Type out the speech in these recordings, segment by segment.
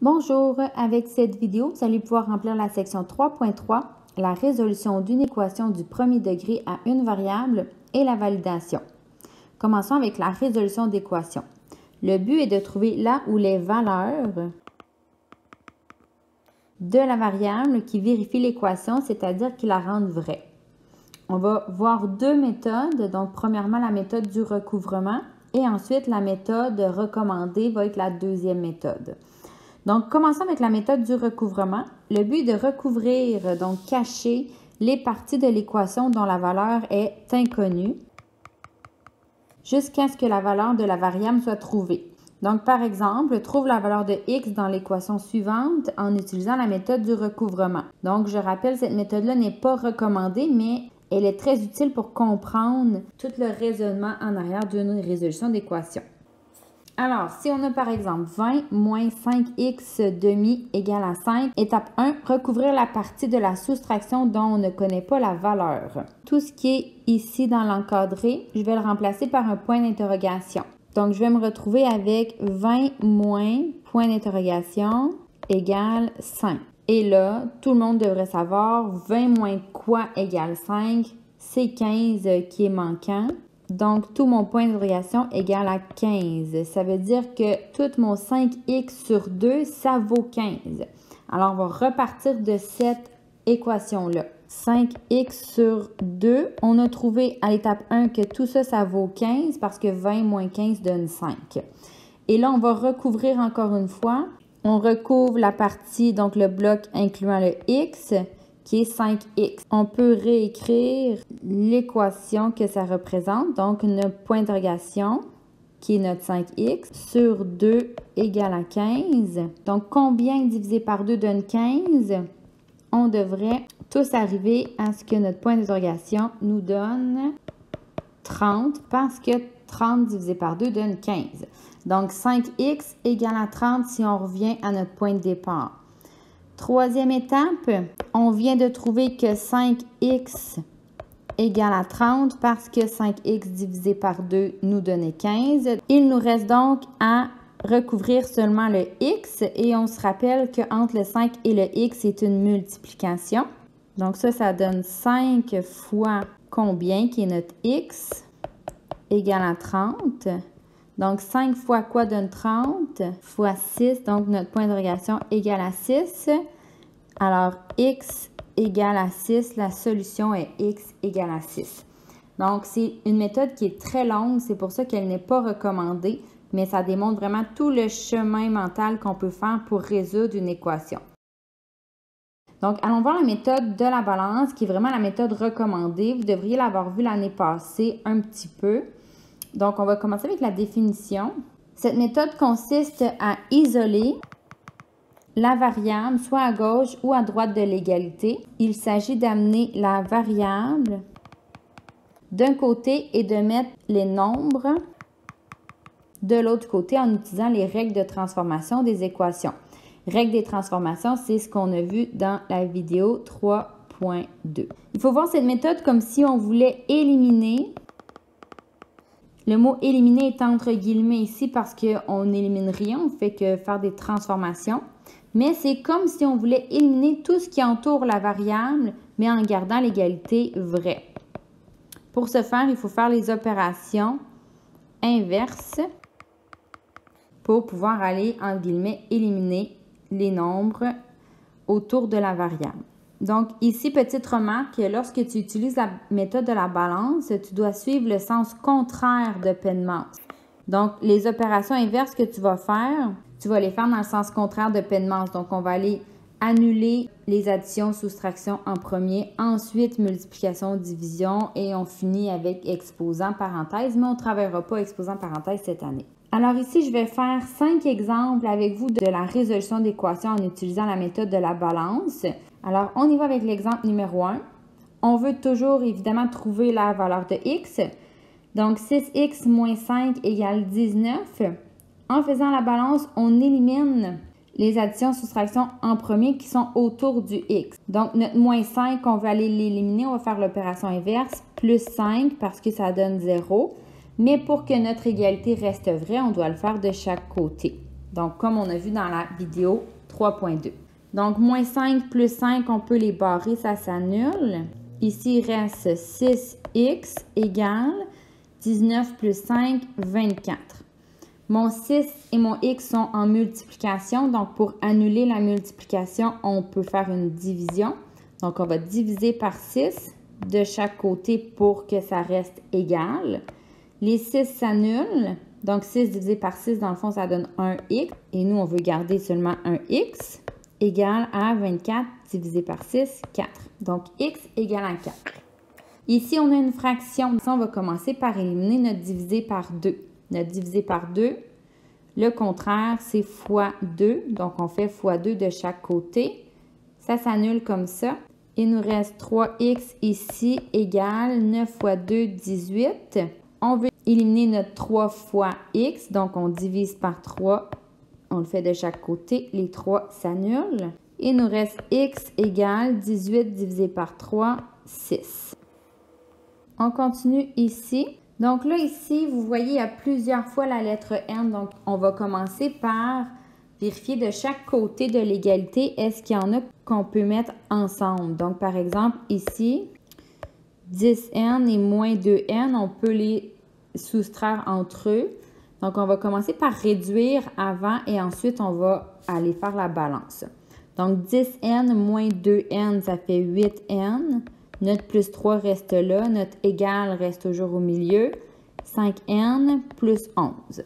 Bonjour, avec cette vidéo, vous allez pouvoir remplir la section 3.3, la résolution d'une équation du premier degré à une variable et la validation. Commençons avec la résolution d'équation. Le but est de trouver là où les valeurs de la variable qui vérifie l'équation, c'est-à-dire qui la rendent vraie. On va voir deux méthodes, donc premièrement la méthode du recouvrement et ensuite la méthode recommandée va être la deuxième méthode. Donc, commençons avec la méthode du recouvrement. Le but est de recouvrir, donc cacher, les parties de l'équation dont la valeur est inconnue jusqu'à ce que la valeur de la variable soit trouvée. Donc, par exemple, trouve la valeur de x dans l'équation suivante en utilisant la méthode du recouvrement. Donc, je rappelle, cette méthode-là n'est pas recommandée, mais elle est très utile pour comprendre tout le raisonnement en arrière d'une résolution d'équation. Alors, si on a par exemple 20 moins 5x demi égale à 5, étape 1, recouvrir la partie de la soustraction dont on ne connaît pas la valeur. Tout ce qui est ici dans l'encadré, je vais le remplacer par un point d'interrogation. Donc, je vais me retrouver avec 20 moins point d'interrogation égale 5. Et là, tout le monde devrait savoir 20 moins quoi égale 5, c'est 15 qui est manquant. Donc, tout mon point d'interrogation égale à 15. Ça veut dire que tout mon 5x sur 2, ça vaut 15. Alors, on va repartir de cette équation-là. 5x sur 2, on a trouvé à l'étape 1 que tout ça, ça vaut 15 parce que 20 moins 15 donne 5. Et là, on va recouvrir encore une fois. On recouvre la partie, donc le bloc incluant le x, qui est 5x. On peut réécrire l'équation que ça représente, donc notre point d'interrogation, qui est notre 5x, sur 2 égale à 15. Donc, combien divisé par 2 donne 15? On devrait tous arriver à ce que notre point d'interrogation nous donne 30, parce que 30 divisé par 2 donne 15. Donc, 5x égale à 30 si on revient à notre point de départ. Troisième étape, on vient de trouver que 5x égale à 30 parce que 5x divisé par 2 nous donnait 15. Il nous reste donc à recouvrir seulement le x et on se rappelle qu'entre le 5 et le x, c'est une multiplication. Donc ça donne 5 fois combien qui est notre x égale à 30. Donc, 5 fois quoi donne 30? Fois 6, donc notre point d'interrogation égale à 6. Alors, x égale à 6, la solution est x égale à 6. Donc, c'est une méthode qui est très longue, c'est pour ça qu'elle n'est pas recommandée, mais ça démontre vraiment tout le chemin mental qu'on peut faire pour résoudre une équation. Donc, allons voir la méthode de la balance, qui est vraiment la méthode recommandée. Vous devriez l'avoir vue l'année passée un petit peu. Donc, on va commencer avec la définition. Cette méthode consiste à isoler la variable soit à gauche ou à droite de l'égalité. Il s'agit d'amener la variable d'un côté et de mettre les nombres de l'autre côté en utilisant les règles de transformation des équations. Règles des transformations, c'est ce qu'on a vu dans la vidéo 3.2. Il faut voir cette méthode comme si on voulait éliminer. Le mot « éliminer » est entre guillemets ici parce qu'on n'élimine rien, on ne fait que faire des transformations. Mais c'est comme si on voulait éliminer tout ce qui entoure la variable, mais en gardant l'égalité vraie. Pour ce faire, il faut faire les opérations inverses pour pouvoir aller, entre guillemets, éliminer les nombres autour de la variable. Donc, ici, petite remarque, lorsque tu utilises la méthode de la balance, tu dois suivre le sens contraire de Penman. Donc, les opérations inverses que tu vas faire, tu vas les faire dans le sens contraire de Penman. Donc, on va aller annuler les additions, soustractions en premier, ensuite multiplication, division et on finit avec exposant, parenthèse, mais on ne travaillera pas exposant, parenthèse cette année. Alors ici, je vais faire 5 exemples avec vous de la résolution d'équations en utilisant la méthode de la balance. Alors, on y va avec l'exemple numéro 1. On veut toujours, évidemment, trouver la valeur de x. Donc, 6x moins 5 égale 19. En faisant la balance, on élimine les additions, soustractions en premier qui sont autour du x. Donc, notre moins 5, on veut aller l'éliminer. On va faire l'opération inverse, plus 5 parce que ça donne 0. Mais pour que notre égalité reste vraie, on doit le faire de chaque côté. Donc, comme on a vu dans la vidéo 3.2. Donc, moins 5 plus 5, on peut les barrer, ça s'annule. Ici, il reste 6x égale 19 plus 5, 24. Mon 6 et mon x sont en multiplication. Donc, pour annuler la multiplication, on peut faire une division. Donc, on va diviser par 6 de chaque côté pour que ça reste égal. Les 6 s'annulent. Donc, 6 divisé par 6, dans le fond, ça donne 1x. Et nous, on veut garder seulement 1x égale à 24 divisé par 6, 4. Donc, x égale à 4. Ici, on a une fraction. On va commencer par éliminer notre divisé par 2. Notre divisé par 2, le contraire, c'est fois 2. Donc, on fait fois 2 de chaque côté. Ça s'annule comme ça. Il nous reste 3x ici égale 9 fois 2, 18. On veut éliminer notre 3 fois x, donc on divise par 3. On le fait de chaque côté. Les 3 s'annulent. Il nous reste x égale 18 divisé par 3, 6. On continue ici. Donc là, ici, vous voyez, il y a plusieurs fois la lettre N. Donc, on va commencer par vérifier de chaque côté de l'égalité, est-ce qu'il y en a qu'on peut mettre ensemble. Donc, par exemple, ici, 10n et moins 2n, on peut les soustraire entre eux. Donc, on va commencer par réduire avant et ensuite, on va aller faire la balance. Donc, 10n moins 2n, ça fait 8n. Notre plus 3 reste là. Notre égal reste toujours au milieu. 5n plus 11.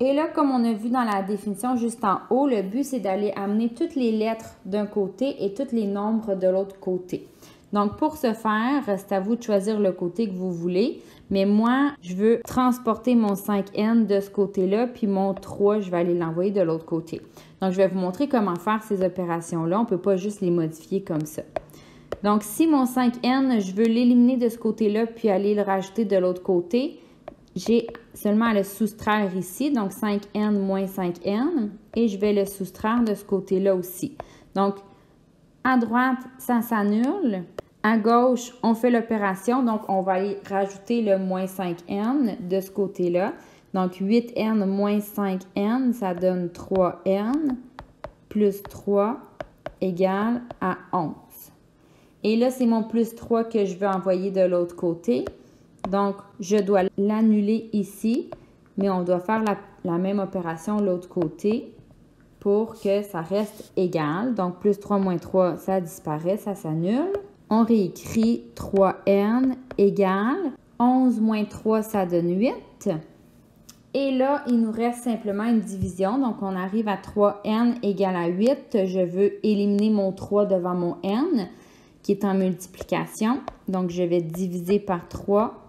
Et là, comme on a vu dans la définition juste en haut, le but, c'est d'aller amener toutes les lettres d'un côté et tous les nombres de l'autre côté. Donc, pour ce faire, c'est à vous de choisir le côté que vous voulez. Mais moi, je veux transporter mon 5n de ce côté-là, puis mon 3, je vais aller l'envoyer de l'autre côté. Donc, je vais vous montrer comment faire ces opérations-là. On ne peut pas juste les modifier comme ça. Donc, si mon 5n, je veux l'éliminer de ce côté-là, puis aller le rajouter de l'autre côté, j'ai seulement à le soustraire ici, donc 5n moins 5n, et je vais le soustraire de ce côté-là aussi. Donc, à droite, ça s'annule. À gauche, on fait l'opération, donc on va aller rajouter le moins 5n de ce côté-là. Donc, 8n moins 5n, ça donne 3n, plus 3 égale à 11. Et là, c'est mon plus 3 que je veux envoyer de l'autre côté. Donc, je dois l'annuler ici, mais on doit faire la même opération de l'autre côté pour que ça reste égal. Donc, plus 3 moins 3, ça disparaît, ça s'annule. On réécrit 3n égale 11 moins 3, ça donne 8. Et là, il nous reste simplement une division. Donc, on arrive à 3n égale à 8. Je veux éliminer mon 3 devant mon n, qui est en multiplication. Donc, je vais diviser par 3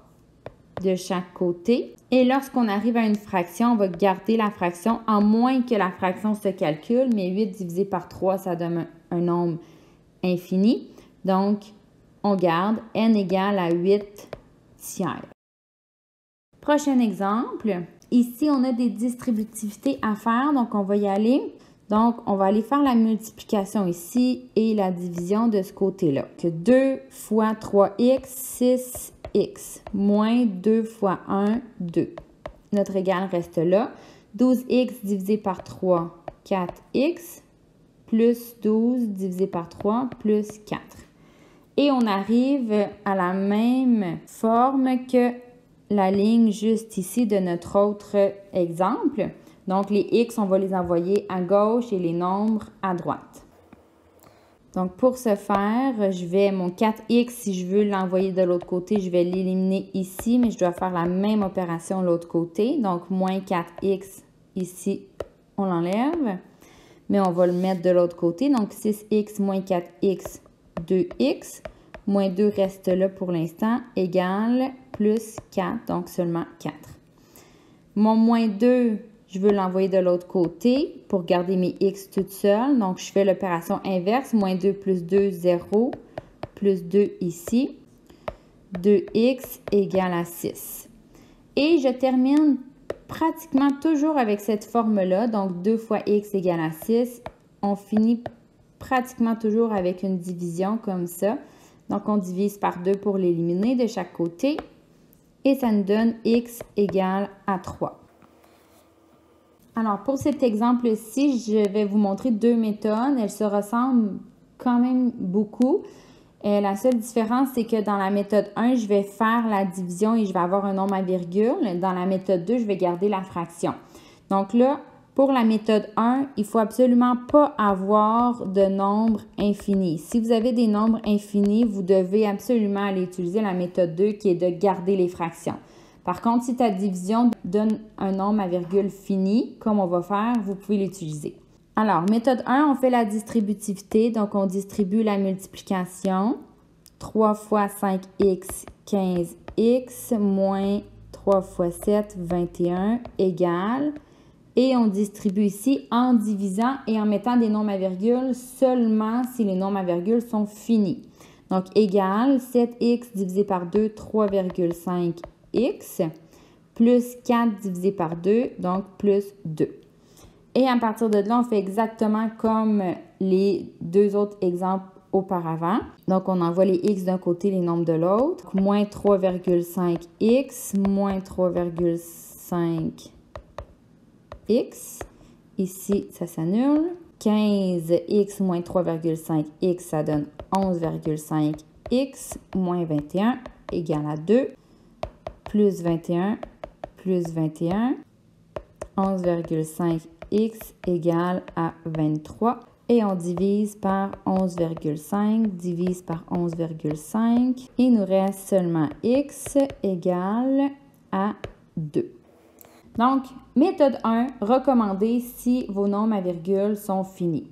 de chaque côté. Et lorsqu'on arrive à une fraction, on va garder la fraction, en moins que la fraction se calcule, mais 8 divisé par 3, ça donne un nombre infini. Donc, on garde n égale à 8 tiers. Prochain exemple. Ici, on a des distributivités à faire, donc on va y aller. Donc, on va aller faire la multiplication ici et la division de ce côté-là. Que 2 fois 3x, 6x, moins 2 fois 1, 2. Notre égal reste là. 12x divisé par 3, 4x, plus 12 divisé par 3, plus 4. Et on arrive à la même forme que la ligne juste ici de notre autre exemple. Donc, les x, on va les envoyer à gauche et les nombres à droite. Donc, pour ce faire, je vais, mon 4x, si je veux l'envoyer de l'autre côté, je vais l'éliminer ici, mais je dois faire la même opération de l'autre côté. Donc, moins 4x, ici, on l'enlève, mais on va le mettre de l'autre côté. Donc, 6x moins 4x, 2x, moins 2 reste là pour l'instant, égale plus 4, donc seulement 4. Mon moins 2, je veux l'envoyer de l'autre côté pour garder mes x toutes seules. Donc, je fais l'opération inverse. Moins 2 plus 2, 0. Plus 2 ici. 2x égale à 6. Et je termine pratiquement toujours avec cette forme-là. Donc, 2 fois x égale à 6. On finit pratiquement toujours avec une division comme ça. Donc, on divise par 2 pour l'éliminer de chaque côté. Et ça nous donne x égale à 3. Alors, pour cet exemple-ci, je vais vous montrer deux méthodes. Elles se ressemblent quand même beaucoup. La seule différence, c'est que dans la méthode 1, je vais faire la division et je vais avoir un nombre à virgule. Dans la méthode 2, je vais garder la fraction. Donc là, pour la méthode 1, il ne faut absolument pas avoir de nombre infini. Si vous avez des nombres infinis, vous devez absolument aller utiliser la méthode 2 qui est de garder les fractions. Par contre, si ta division donne un nombre à virgule fini, comme on va faire, vous pouvez l'utiliser. Alors, méthode 1, on fait la distributivité. Donc, on distribue la multiplication. 3 fois 5x, 15x, moins 3 fois 7, 21, égale. Et on distribue ici en divisant et en mettant des nombres à virgule seulement si les nombres à virgule sont finis. Donc, égale 7x divisé par 2, 3,5x, plus 4 divisé par 2, donc plus 2. Et à partir de là, on fait exactement comme les deux autres exemples auparavant. Donc, on envoie les x d'un côté, les nombres de l'autre. Moins 3,5x, moins 3,5x. Ici, ça s'annule. 15x moins 3,5x, ça donne 11,5x moins 21 égale à 2. Plus 21, plus 21. 11,5x égale à 23. Et on divise par 11,5, divise par 11,5. Il nous reste seulement x égale à 2. Donc, méthode 1, recommandée si vos nombres à virgule sont finis.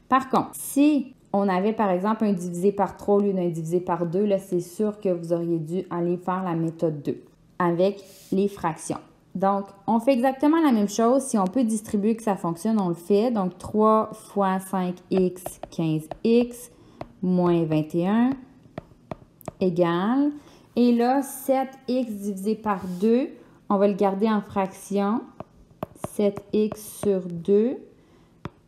Par contre, si on avait par exemple un divisé par 3 au lieu d'un divisé par 2, là, c'est sûr que vous auriez dû aller faire la méthode 2 avec les fractions. Donc, on fait exactement la même chose. Si on peut distribuer que ça fonctionne, on le fait. Donc, 3 fois 5x, 15x, moins 21, égale. Et là, 7x divisé par 2, on va le garder en fraction. 7x sur 2,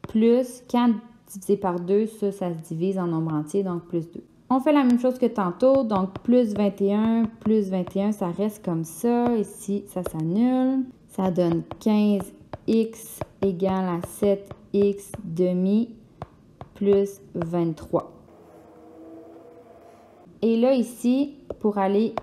plus 4 divisé par 2, ça se divise en nombre entier, donc plus 2. On fait la même chose que tantôt, donc plus 21, ça reste comme ça. Ici, ça s'annule. Ça donne 15x égale à 7x demi plus 23. Et là, ici, pour aller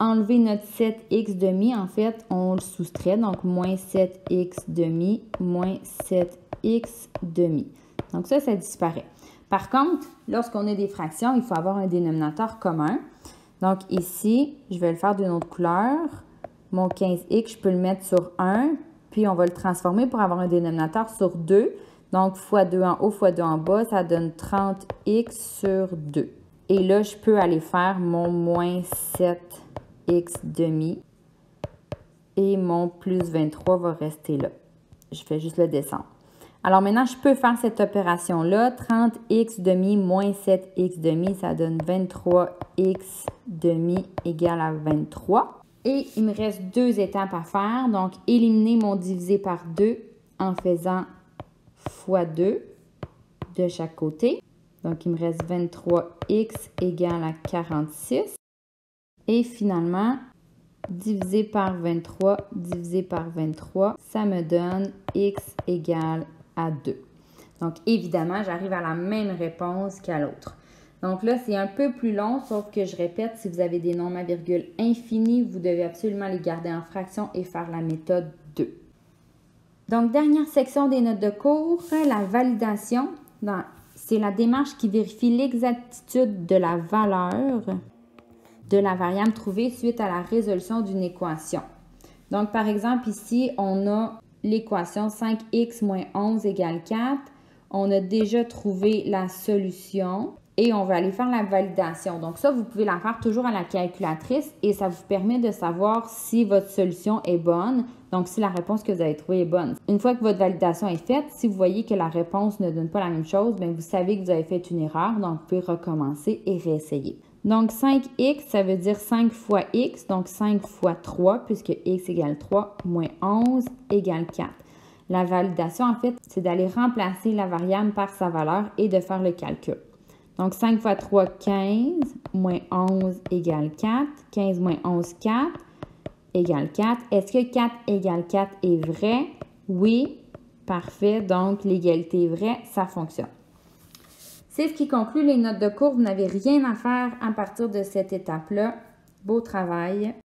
enlever notre 7x demi, en fait, on le soustrait. Donc, moins 7x demi, moins 7x demi. Donc, ça disparaît. Par contre, lorsqu'on a des fractions, il faut avoir un dénominateur commun. Donc, ici, je vais le faire d'une autre couleur. Mon 15x, je peux le mettre sur 1, puis on va le transformer pour avoir un dénominateur sur 2. Donc, fois 2 en haut, fois 2 en bas, ça donne 30x sur 2. Et là, je peux aller faire mon moins 7x demi. Et mon plus 23 va rester là. Je fais juste le descendre. Alors maintenant, je peux faire cette opération-là. 30x demi moins 7x demi, ça donne 23x demi égale à 23. Et il me reste deux étapes à faire. Donc, éliminer mon divisé par 2 en faisant fois 2 de chaque côté. Donc, il me reste 23x égale à 46. Et finalement, divisé par 23, ça me donne x égale à 2. Donc, évidemment, j'arrive à la même réponse qu'à l'autre. Donc là, c'est un peu plus long, sauf que je répète, si vous avez des nombres à virgule infinis, vous devez absolument les garder en fraction et faire la méthode 2. Donc, dernière section des notes de cours, la validation. C'est la démarche qui vérifie l'exactitude de la valeur de la variable trouvée suite à la résolution d'une équation. Donc, par exemple, ici, on a l'équation 5x moins 11 égale 4. On a déjà trouvé la solution et on va aller faire la validation. Donc, ça, vous pouvez la faire toujours à la calculatrice et ça vous permet de savoir si votre solution est bonne, donc si la réponse que vous avez trouvée est bonne. Une fois que votre validation est faite, si vous voyez que la réponse ne donne pas la même chose, bien, vous savez que vous avez fait une erreur, donc vous pouvez recommencer et réessayer. Donc, 5x, ça veut dire 5 fois x, donc 5 fois 3, puisque x égale 3, moins 11 égale 4. La validation, en fait, c'est d'aller remplacer la variable par sa valeur et de faire le calcul. Donc, 5 fois 3, 15, moins 11 égale 4. 15 moins 11, 4, égale 4. Est-ce que 4 égale 4 est vrai? Oui, parfait. Donc, l'égalité est vraie, ça fonctionne. C'est ce qui conclut les notes de cours. Vous n'avez rien à faire à partir de cette étape-là. Beau travail!